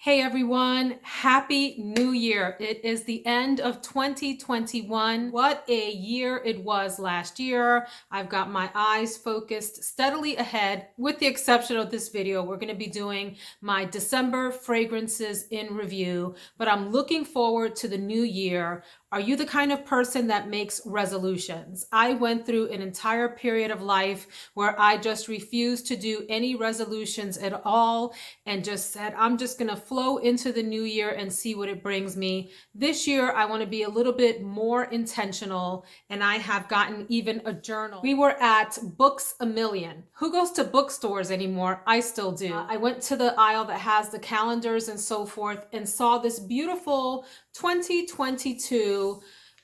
Hey everyone, Happy New Year. It is the end of 2021. What a year it was last year. I've got my eyes focused steadily ahead. With the exception of this video, we're going to be doing my December fragrances in review, but I'm looking forward to the new year. Are you the kind of person that makes resolutions? I went through an entire period of life where I just refused to do any resolutions at all and just said, I'm just going to flow into the new year and see what it brings me. This year, I want to be a little bit more intentional, and I have gotten even a journal. We were at Books A Million. Who goes to bookstores anymore? I still do. I went to the aisle that has the calendars and so forth and saw this beautiful 2022.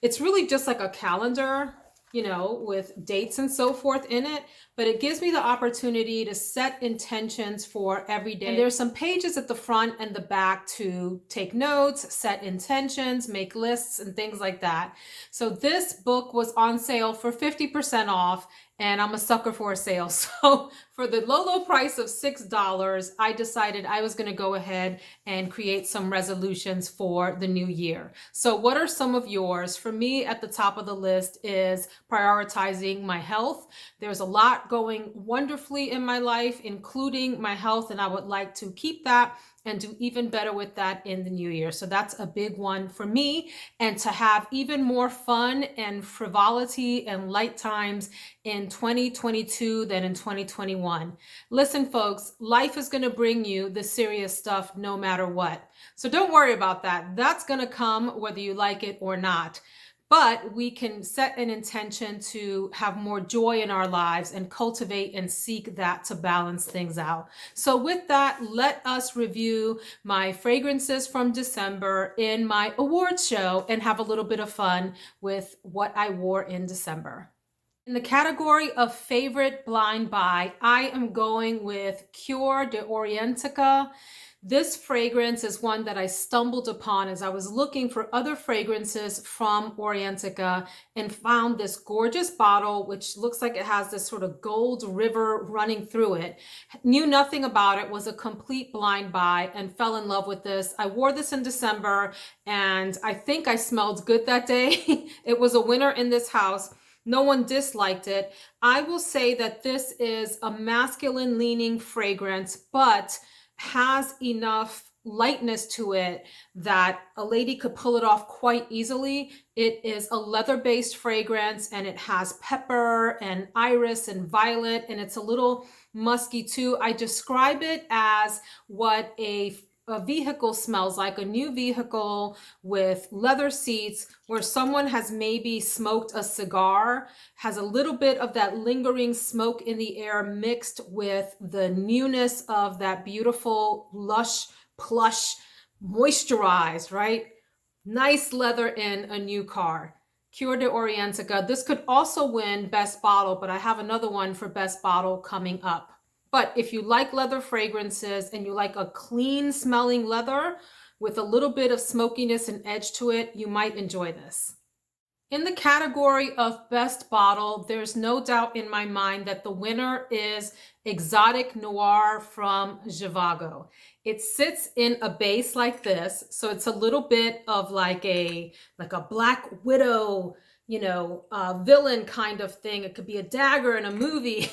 It's really just like a calendar, you know, with dates and so forth in it, but it gives me the opportunity to set intentions for every day. And there's some pages at the front and the back to take notes, set intentions, make lists and things like that. So this book was on sale for 50% off, and I'm a sucker for a sale. So for the low price of $6, I decided I was going to go ahead and create some resolutions for the new year. So what are some of yours? For me, at the top of the list is prioritizing my health. There's a lot going wonderfully in my life, including my health, and I would like to keep that and do even better with that in the new year. So that's a big one for me, and to have even more fun and frivolity and light times in 2022 than in 2021. Listen, folks, life is gonna bring you the serious stuff no matter what. So don't worry about that. That's gonna come whether you like it or not. But we can set an intention to have more joy in our lives and cultivate and seek that to balance things out. So with that, let us review my fragrances from December in my awards show and have a little bit of fun with what I wore in December. In the category of favorite blind buy, I am going with Cuir de Orientica. This fragrance is one that I stumbled upon as I was looking for other fragrances from Orientica and found this gorgeous bottle, which looks like it has this sort of gold river running through it. Knew nothing about it, was a complete blind buy, and fell in love with this. I wore this in December, and I think I smelled good that day. It was a winner in this house. No one disliked it. I will say that this is a masculine leaning fragrance, but has enough lightness to it that a lady could pull it off quite easily. It is a leather-based fragrance, and it has pepper and iris and violet, and it's a little musky too. I describe it as what a vehicle smells like, a new vehicle with leather seats where someone has maybe smoked a cigar, has a little bit of that lingering smoke in the air mixed with the newness of that beautiful, lush, plush, moisturized, right? Nice leather in a new car. Cuir de Orientica. This could also win Best Bottle, but I have another one for Best Bottle coming up. But if you like leather fragrances and you like a clean smelling leather with a little bit of smokiness and edge to it, you might enjoy this. In the category of Best Bottle, there's no doubt in my mind that the winner is Exotic Noire from Zhivago. It sits in a base like this, so it's a little bit of like a Black Widow, you know, villain kind of thing. It could be a dagger in a movie.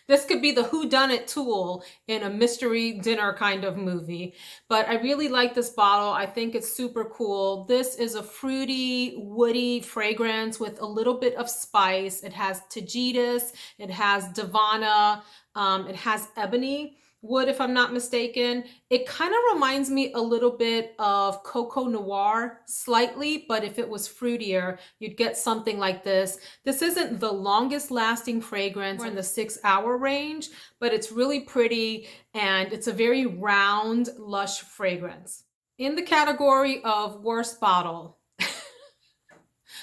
This could be the whodunit tool in a mystery dinner kind of movie. But I really like this bottle. I think it's super cool. This is a fruity, woody fragrance with a little bit of spice. It has Tagetes, it has Davana, it has ebony wood, if I'm not mistaken. It kind of reminds me a little bit of Coco Noir, slightly, but if it was fruitier, you'd get something like this. This isn't the longest lasting fragrance in the 6-hour range, but it's really pretty, and it's a very round, lush fragrance. In the category of worst bottle,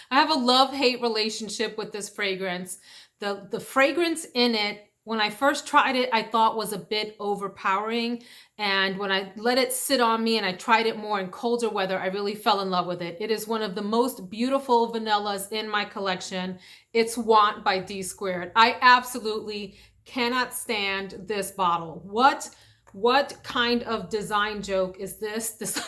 I have a love-hate relationship with this fragrance. The fragrance in it, when I first tried it, I thought was a bit overpowering. And when I let it sit on me and I tried it more in colder weather, I really fell in love with it. It is one of the most beautiful vanillas in my collection. It's Want by Dsquared. I absolutely cannot stand this bottle. What What kind of design joke is this? This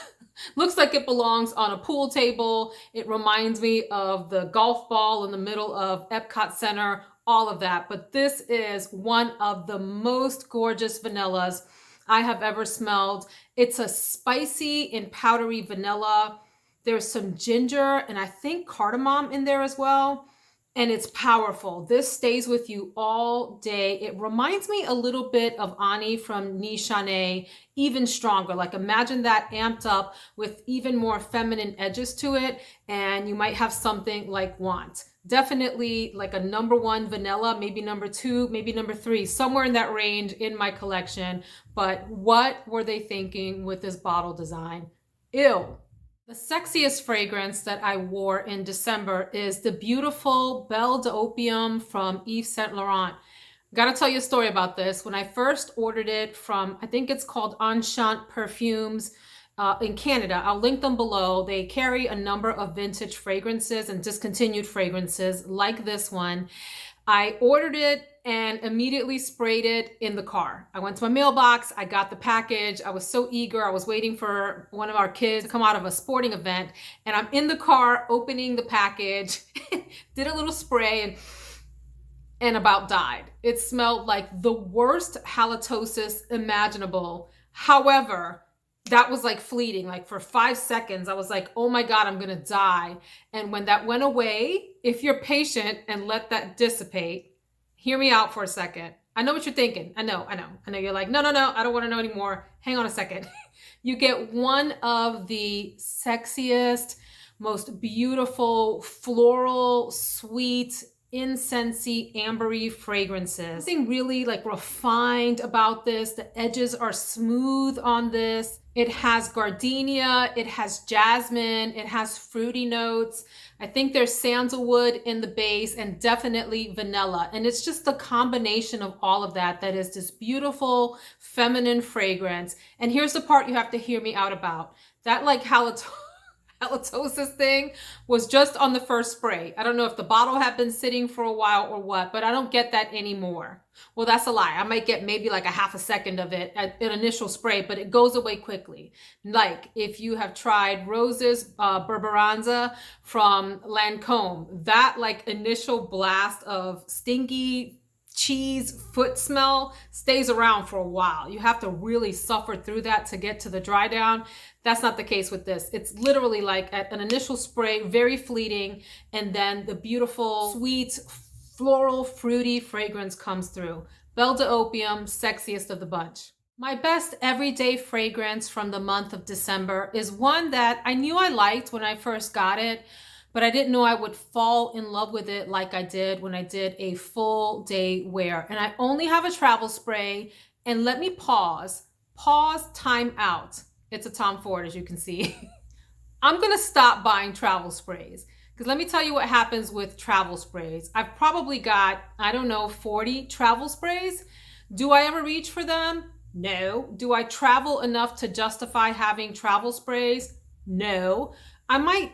looks like it belongs on a pool table. It reminds me of the golf ball in the middle of Epcot Center, all of that. But this is one of the most gorgeous vanillas I have ever smelled. It's a spicy and powdery vanilla. There's some ginger and I think cardamom in there as well. And it's powerful. This stays with you all day. It reminds me a little bit of Ani from Niche, even stronger. Like imagine that amped up with even more feminine edges to it. And you might have something like Want. Definitely like a #1 vanilla, maybe #2, maybe #3, somewhere in that range in my collection. But what were they thinking with this bottle design? Ew. The sexiest fragrance that I wore in December is the beautiful Belle d'Opium from Yves Saint Laurent. Gotta tell you a story about this. When I first ordered it from, I think it's called Enchant Perfumes in Canada, I'll link them below. They carry a number of vintage fragrances and discontinued fragrances like this one. I ordered it and immediately sprayed it in the car. I went to my mailbox, I got the package. I was so eager. I was waiting for one of our kids to come out of a sporting event, and I'm in the car opening the package, did a little spray and about died. It smelled like the worst halitosis imaginable. However, that was like fleeting. Like for 5 seconds, I was like, oh my God, I'm gonna die. And when that went away, if you're patient and let that dissipate, hear me out for a second. I know what you're thinking. I know. You're like, no, I don't want to know anymore. Hang on a second. You get one of the sexiest, most beautiful, floral, sweet, incensey, ambery fragrances. Something really like refined about this. The edges are smooth on this. It has gardenia, it has jasmine, it has fruity notes. I think there's sandalwood in the base and definitely vanilla. And it's just the combination of all of that that is this beautiful feminine fragrance. And here's the part you have to hear me out about. That like halitosis thing was just on the first spray. I don't know if the bottle had been sitting for a while or what, but I don't get that anymore. Well, that's a lie. I might get maybe like a half a second of it at an initial spray, but it goes away quickly. Like if you have tried Rose's Berberanza from Lancome, that like initial blast of stinky cheese foot smell stays around for a while. You have to really suffer through that to get to the dry down. That's not the case with this. It's literally like at an initial spray, very fleeting, and then the beautiful, sweet, floral, fruity fragrance comes through. Belle d'Opium, sexiest of the bunch. My best everyday fragrance from the month of December is one that I knew I liked when I first got it, but I didn't know I would fall in love with it like I did when I did a full day wear. And I only have a travel spray, and let me pause, time out. It's a Tom Ford, as you can see. I'm gonna stop buying travel sprays. Because let me tell you what happens with travel sprays. I've probably got, I don't know, 40 travel sprays. Do I ever reach for them? No. Do I travel enough to justify having travel sprays? No. I might,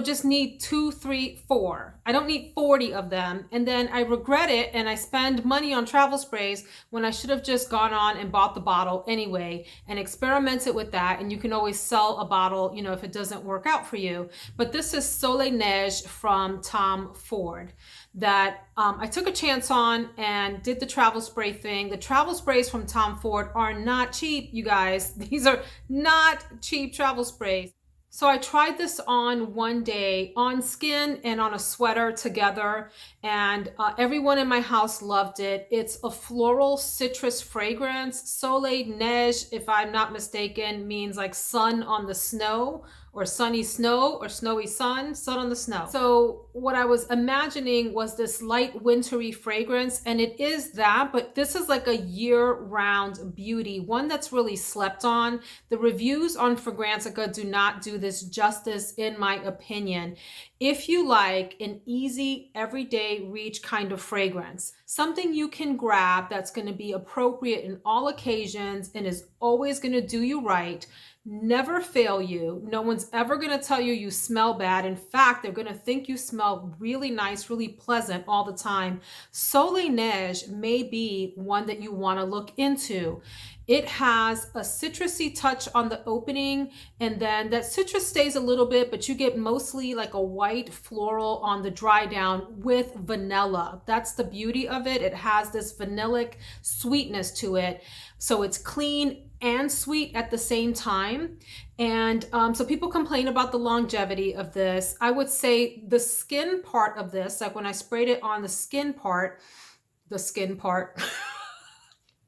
just need 2, 3, 4. I don't need 40 of them. And then I regret it and I spend money on travel sprays when I should have just gone on and bought the bottle anyway and experimented with that. And you can always sell a bottle, if it doesn't work out for you. But this is Soleil Neige from Tom Ford that I took a chance on and did the travel spray thing. The travel sprays from Tom Ford are not cheap, you guys. These are not cheap travel sprays. So I tried this on one day on skin and on a sweater together, and everyone in my house loved it. It's a floral citrus fragrance. Soleil Neige, if I'm not mistaken, means like sun on the snow or sunny snow or snowy sun on the snow. So what I was imagining was this light wintry fragrance, and it is that, but this is like a year-round beauty, one that's really slept on. The reviews on Fragrantica do not do this justice, in my opinion. If you like an easy, everyday reach kind of fragrance, something you can grab that's going to be appropriate in all occasions and is always going to do you right, never fail you. No one's ever going to tell you you smell bad. In fact, they're going to think you smell really nice, really pleasant all the time. Soleil Neige may be one that you want to look into. It has a citrusy touch on the opening, and then that citrus stays a little bit, but you get mostly like a white floral on the dry down with vanilla. That's the beauty of it. It has this vanillic sweetness to it. So it's clean and sweet at the same time. And so people complain about the longevity of this. I would say the skin part of this, like when I sprayed it on the skin part,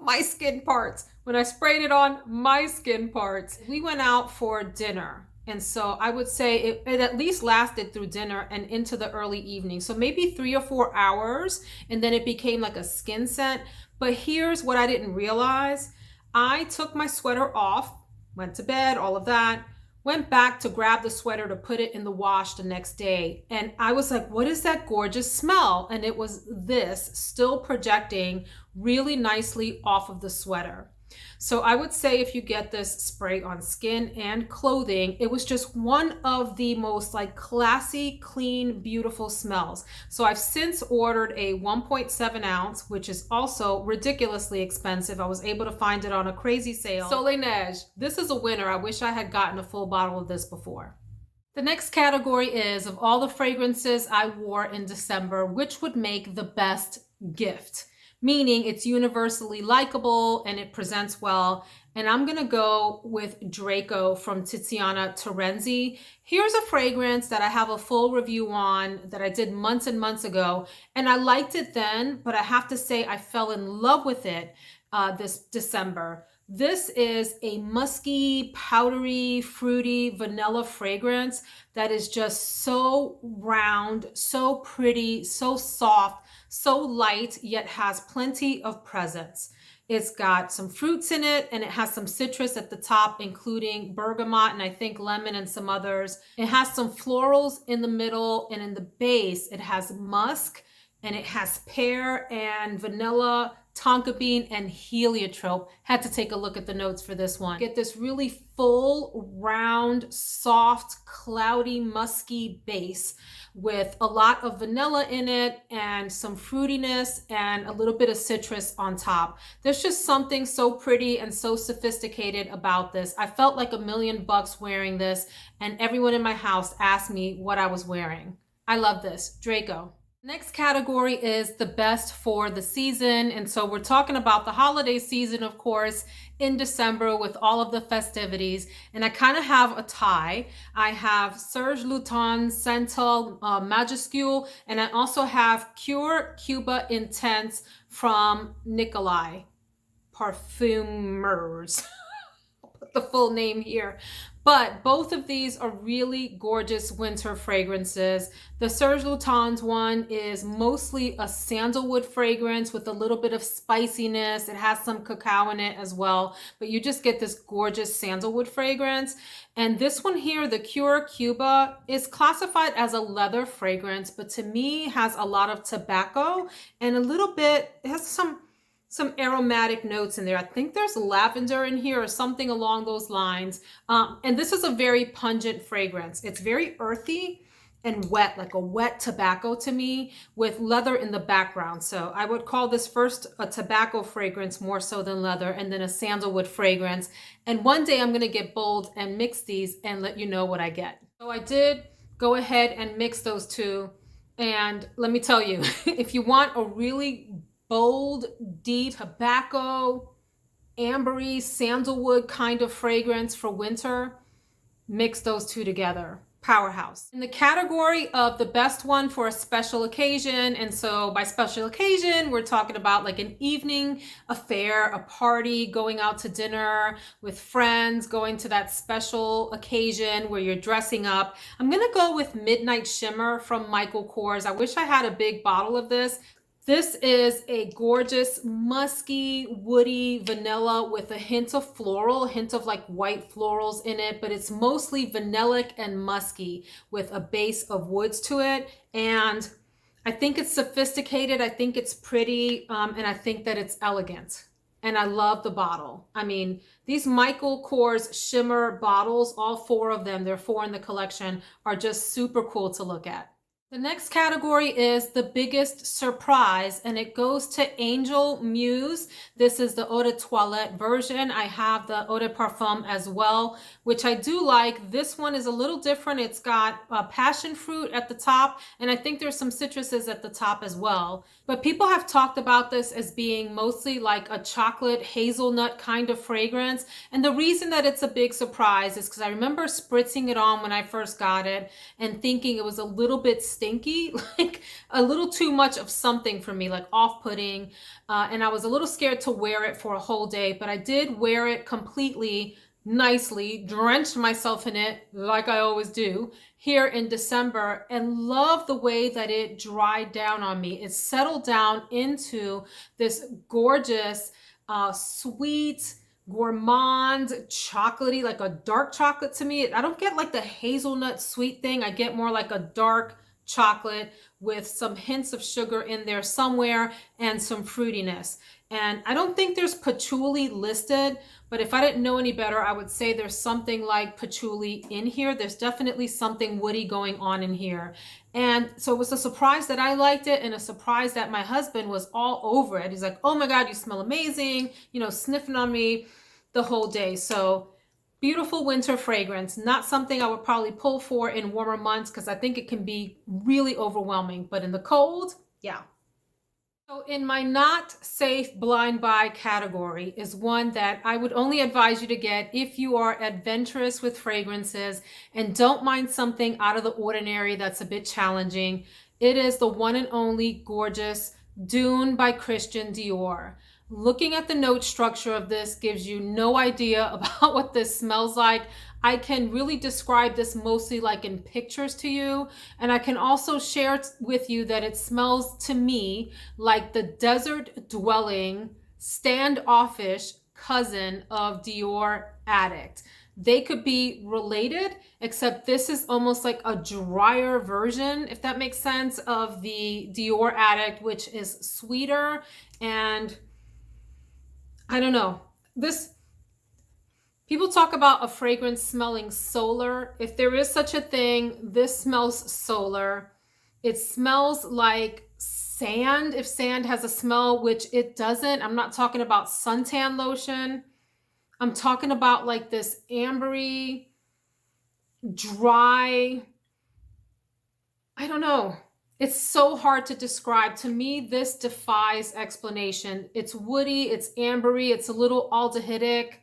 my skin parts, when I sprayed it on my skin parts, we went out for dinner. And so I would say it at least lasted through dinner and into the early evening. So maybe 3 or 4 hours, and then it became like a skin scent. But here's what I didn't realize. I took my sweater off, went to bed, all of that, went back to grab the sweater to put it in the wash the next day. And I was like, what is that gorgeous smell? And it was this still projecting really nicely off of the sweater. So I would say if you get this spray on skin and clothing, it was just one of the most like classy, clean, beautiful smells. So I've since ordered a 1.7 ounce, which is also ridiculously expensive. I was able to find it on a crazy sale. Soleil Neige, this is a winner. I wish I had gotten a full bottle of this before. The next category is of all the fragrances I wore in December, which would make the best gift? Meaning it's universally likable and it presents well. And I'm going to go with Draco from Tiziana Terenzi. Here's a fragrance that I have a full review on that I did months and months ago. And I liked it then, but I have to say I fell in love with it this December. This is a musky, powdery, fruity, vanilla fragrance that is just so round, so pretty, so soft, so light, yet has plenty of presence. It's got some fruits in it, and it has some citrus at the top, including bergamot and I think lemon and some others. It has some florals in the middle, and in the base, it has musk, and it has pear and vanilla, tonka bean, and heliotrope. Had to take a look at the notes for this one. Get this really full, round, soft, cloudy, musky base with a lot of vanilla in it and some fruitiness and a little bit of citrus on top. There's just something so pretty and so sophisticated about this. I felt like $1,000,000 wearing this, and everyone in my house asked me what I was wearing. I love this. Draco. Next category is the best for the season. And so we're talking about the holiday season, of course, in December with all of the festivities. And I kind of have a tie. I have Serge Lutens Santal Majuscule, and I also have Cuir Cuba Intense from Nicolai Parfumers. I'll put the full name here. But both of these are really gorgeous winter fragrances. The Serge Lutens one is mostly a sandalwood fragrance with a little bit of spiciness. It has some cacao in it as well, but you just get this gorgeous sandalwood fragrance. And this one here, the Cuir Cuba, is classified as a leather fragrance, but to me has a lot of tobacco and a little bit, it has some aromatic notes in there. I think there's lavender in here or something along those lines. And this is a very pungent fragrance. It's very earthy and wet, like a wet tobacco to me, with leather in the background. So I would call this first a tobacco fragrance more so than leather, and then a sandalwood fragrance. And one day I'm gonna get bold and mix these and let you know what I get. So I did go ahead and mix those two. And let me tell you, if you want a really bold, deep, tobacco, ambery, sandalwood kind of fragrance for winter, mix those two together. Powerhouse. In the category of the best one for a special occasion, and so by special occasion, we're talking about like an evening affair, a party, going out to dinner with friends, going to that special occasion where you're dressing up. I'm gonna go with Midnight Shimmer from Michael Kors. I wish I had a big bottle of this. This is a gorgeous, musky, woody vanilla with a hint of floral, a hint of like white florals in it, but it's mostly vanillic and musky with a base of woods to it. And I think it's sophisticated. I think it's pretty. And I think that it's elegant. and I love the bottle. I mean, these Michael Kors Shimmer bottles, all 4 of them, there are 4 in the collection, are just super cool to look at. The next category is the biggest surprise, and it goes to Angel Muse. This is the eau de toilette version. I have the eau de parfum as well, which I do like. This one is a little different. It's got passion fruit at the top, and I think there's some citruses at the top as well. But people have talked about this as being mostly like a chocolate hazelnut kind of fragrance. And the reason that it's a big surprise is because I remember spritzing it on when I first got it and thinking it was a little bit stinky, like a little too much of something for me, like off-putting. And I was a little scared to wear it for a whole day, but I did wear it completely nicely, drenched myself in it like I always do here in December, and love the way that it dried down on me. It settled down into this gorgeous, sweet, gourmand, chocolatey, like a dark chocolate to me. I don't get like the hazelnut sweet thing. I get more like a dark chocolate with some hints of sugar in there somewhere and some fruitiness. And I don't think there's patchouli listed, but if I didn't know any better, I would say there's something like patchouli in here. There's definitely something woody going on in here. And so it was a surprise that I liked it, and a surprise that my husband was all over it. He's like, oh my God, you smell amazing, you know, sniffing on me the whole day. So beautiful winter fragrance, not something I would probably pull for in warmer months because I think it can be really overwhelming, but in the cold, yeah. So in my not safe blind buy category is one that I would only advise you to get if you are adventurous with fragrances and don't mind something out of the ordinary that's a bit challenging. It is the one and only gorgeous Dune by Christian Dior. Looking at the note structure of this gives you no idea about what this smells like. I can really describe this mostly like in pictures to you. And I can also share with you that it smells to me like the desert dwelling, standoffish cousin of Dior Addict. They could be related, except this is almost like a drier version, if that makes sense, of the Dior Addict, which is sweeter. And I don't know, people talk about a fragrance smelling solar. If there is such a thing, this smells solar. It smells like sand, if sand has a smell, which it doesn't. I'm not talking about suntan lotion. I'm talking about like this ambery, dry, I don't know. It's so hard to describe. To me, this defies explanation. It's woody, it's ambery, it's a little aldehydic.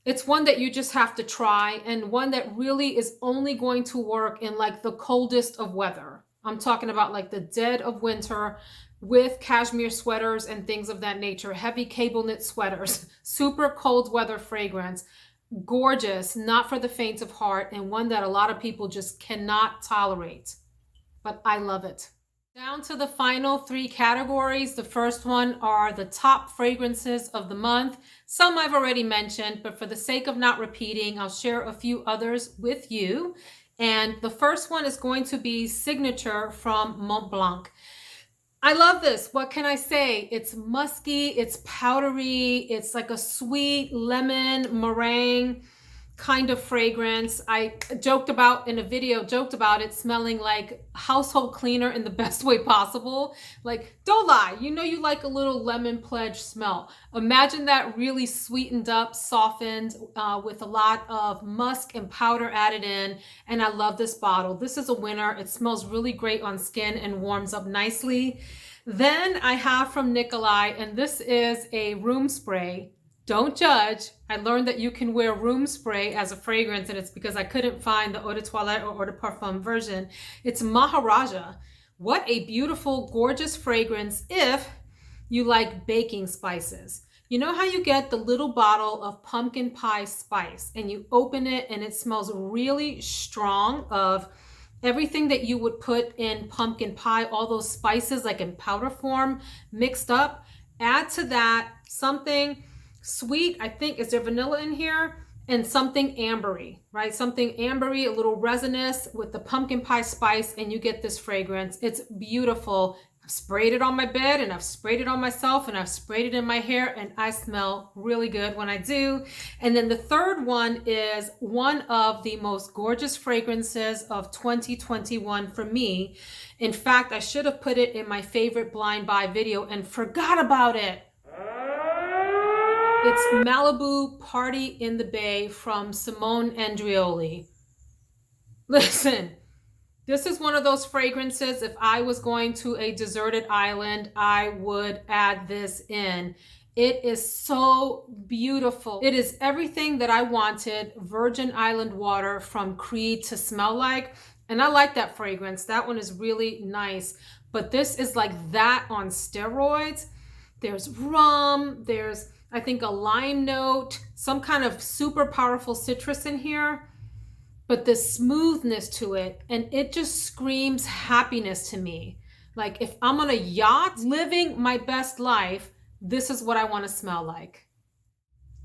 It's one that you just have to try, and one that really is only going to work in like the coldest of weather. I'm talking about like the dead of winter with cashmere sweaters and things of that nature, heavy cable knit sweaters, super cold weather fragrance. Gorgeous, not for the faint of heart, and one that a lot of people just cannot tolerate. But I love it. Down to the final 3 categories. The first one are the top fragrances of the month. Some I've already mentioned, but for the sake of not repeating, I'll share a few others with you. And the first one is going to be Signature from Montblanc. I love this. What can I say? It's musky, it's powdery, it's like a sweet lemon meringue kind of fragrance. I joked about in a video, it smelling like household cleaner in the best way possible. Like, don't lie, you know you like a little lemon pledge smell. Imagine that really sweetened up, softened with a lot of musk and powder added in. And I love this bottle. This is a winner. It smells really great on skin and warms up nicely. Then I have from Nicolai, and this is a room spray. Don't judge. I learned that you can wear room spray as a fragrance, and it's because I couldn't find the eau de toilette or eau de parfum version. It's Maharadjah. What a beautiful, gorgeous fragrance if you like baking spices. You know how you get the little bottle of pumpkin pie spice and you open it and it smells really strong of everything that you would put in pumpkin pie, all those spices like in powder form mixed up. Add to that something sweet, I think, is there vanilla in here? And something ambery, right? Something ambery, a little resinous with the pumpkin pie spice, and you get this fragrance. It's beautiful. I've sprayed it on my bed and I've sprayed it on myself and I've sprayed it in my hair and I smell really good when I do. And then the third one is one of the most gorgeous fragrances of 2021 for me. In fact, I should have put it in my favorite blind buy video and forgot about it. It's Malibu Party in the Bay from Simone Andreoli. Listen. This is one of those fragrances, if I was going to a deserted island, I would add this in. It is so beautiful. It is everything that I wanted Virgin Island water from Creed to smell like. And I like that fragrance. That one is really nice. But this is like that on steroids. There's rum, there's, I think, a lime note, some kind of super powerful citrus in here. But the smoothness to it, and it just screams happiness to me. Like if I'm on a yacht living my best life, this is what I want to smell like.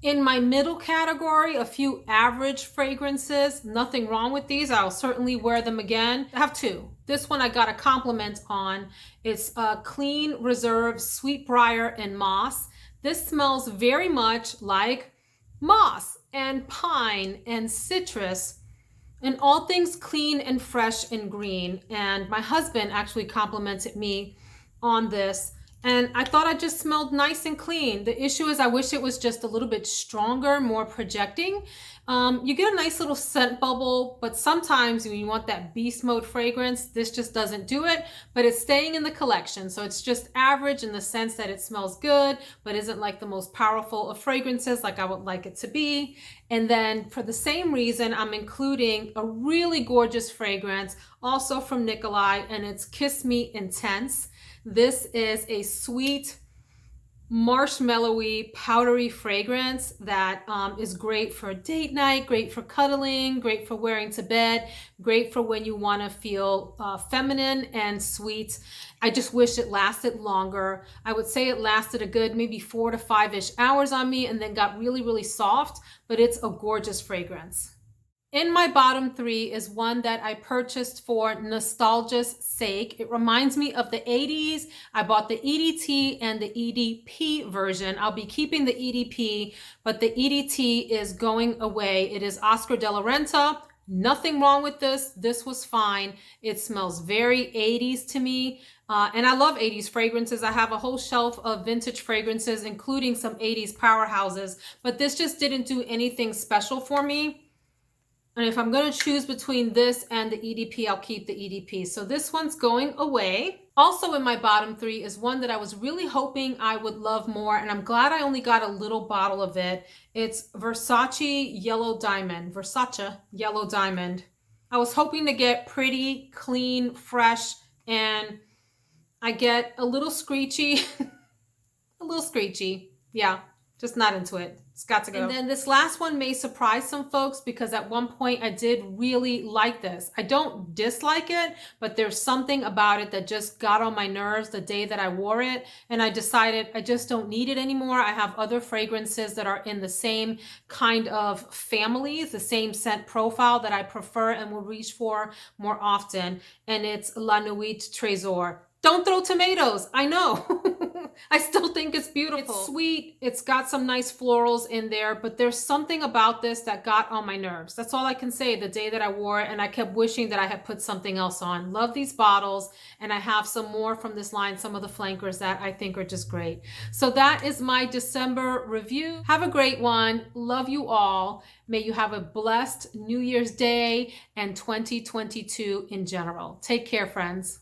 In my middle category, a few average fragrances. Nothing wrong with these. I'll certainly wear them again. I have two. This one I got a compliment on. It's a Clean Reserve Sweetbriar and Moss. This smells very much like moss and pine and citrus. And all things clean and fresh and green. And my husband actually complimented me on this. And I thought I just smelled nice and clean. The issue is I wish it was just a little bit stronger, more projecting. You get a nice little scent bubble, but sometimes when you want that beast mode fragrance, this just doesn't do it, but it's staying in the collection. So it's just average in the sense that it smells good, but isn't like the most powerful of fragrances like I would like it to be. And then for the same reason, I'm including a really gorgeous fragrance also from Nicolai, and it's Kiss Me Intense. This is a sweet, marshmallowy, powdery fragrance that is great for date night, great for cuddling, great for wearing to bed, great for when you want to feel feminine and sweet. I just wish it lasted longer. I would say it lasted a good maybe 4 to 5-ish hours on me and then got really, really soft, but it's a gorgeous fragrance. In my bottom three is one that I purchased for nostalgia's sake. It reminds me of the 80s. I bought the EDT and the EDP version. I'll be keeping the EDP, but the EDT is going away. It is Oscar de la Renta. Nothing wrong with this. This was fine. It smells very 80s to me. And I love 80s fragrances. I have a whole shelf of vintage fragrances, including some 80s powerhouses, but this just didn't do anything special for me. And if I'm going to choose between this and the EDP, I'll keep the EDP. So this one's going away. Also in my bottom three is one that I was really hoping I would love more, and I'm glad I only got a little bottle of it. It's Versace Yellow Diamond. Versace Yellow Diamond. I was hoping to get pretty, clean, fresh, and I get a little screechy. A little screechy. Yeah, just not into it. It's got to go. And then this last one may surprise some folks because at one point I did really like this. I don't dislike it, but there's something about it that just got on my nerves the day that I wore it. And I decided I just don't need it anymore. I have other fragrances that are in the same kind of families, the same scent profile that I prefer and will reach for more often. And it's La Nuit Tresor. Don't throw tomatoes. I know. I still think it's beautiful. It's sweet. It's got some nice florals in there, but there's something about this that got on my nerves. That's all I can say the day that I wore it, and I kept wishing that I had put something else on. Love these bottles, and I have some more from this line, some of the flankers that I think are just great. So that is my December review. Have a great one. Love you all. May you have a blessed New Year's Day and 2022 in general. Take care, friends.